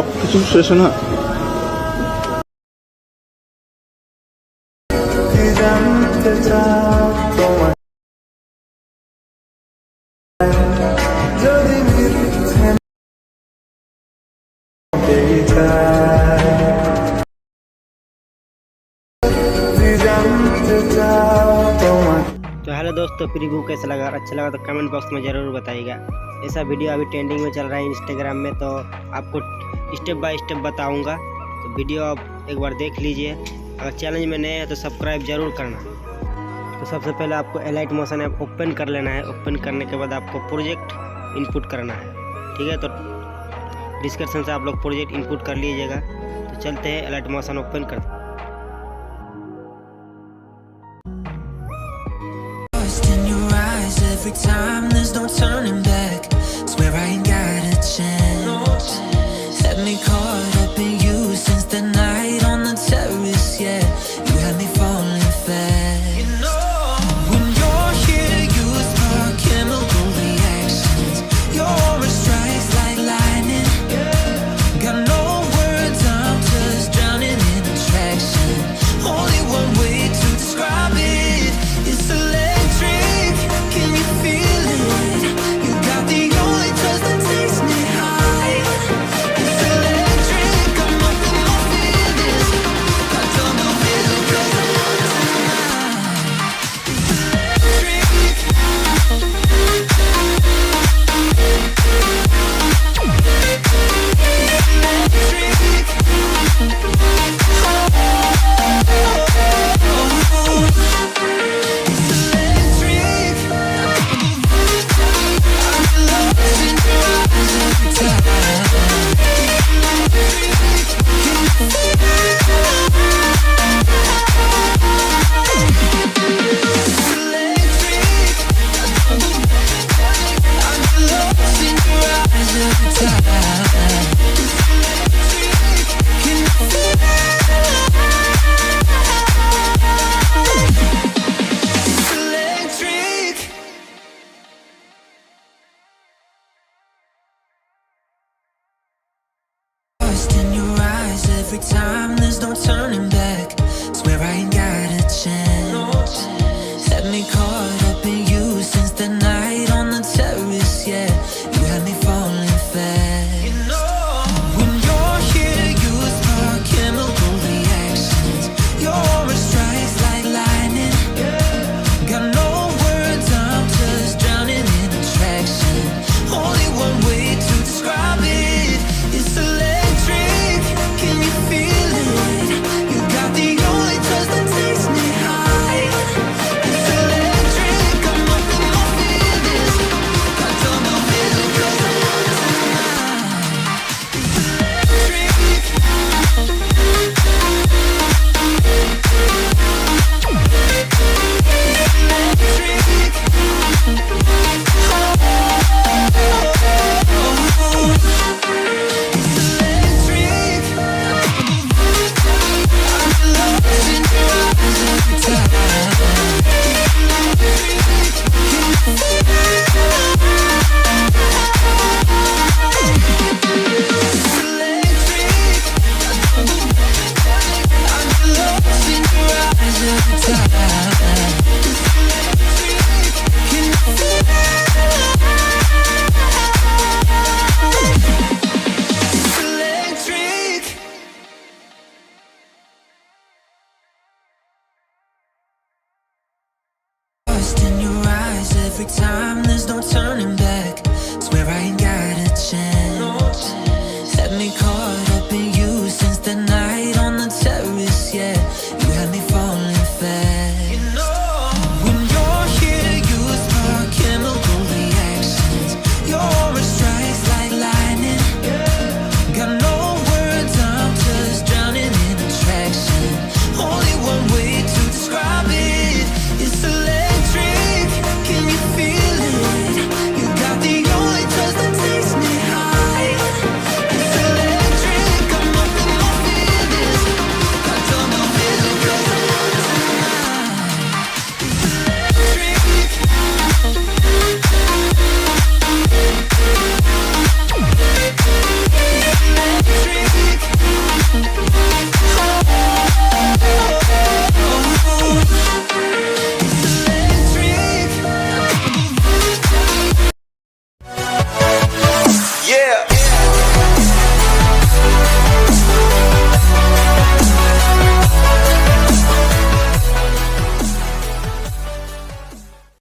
কিছু শেষ না। तो हेलो दोस्तों, प्रीव्यू कैसा लगा? अच्छा लगा तो कमेंट बॉक्स में ज़रूर बताइएगा। ऐसा वीडियो अभी ट्रेंडिंग में चल रहा है इंस्टाग्राम में, तो आपको स्टेप बाय स्टेप बताऊंगा। तो वीडियो आप एक बार देख लीजिए। अगर चैलेंज में नए हैं तो सब्सक्राइब जरूर करना। तो सबसे पहले आपको एलाइट मोशन ऐप ओपन कर लेना है। ओपन करने के बाद आपको प्रोजेक्ट इनपुट करना है, ठीक है। तो डिस्क्रिप्शन से आप लोग प्रोजेक्ट इनपुट कर लीजिएगा। तो चलते हैं एलाइट मोशन ओपन करते हैं। Every time there's no turning back, swear I ain't got a chance. Had me caught up in you since the night on the terrace, yeah. You had me falling fast. You know, when you're here, you spark chemical reactions. Your aura strikes like lightning. Got no words, I'm just drowning in attraction. Only one way to describe it, it's electric. Can you feel it? You got the only touch that takes me high. It's electric, I'm up in my feelings. I don't know if it goes on tonight. It's electric. Every time there's no turning back, swear I ain't got a chance. Had me caught up in you since the night on the terrace, yeah. You had me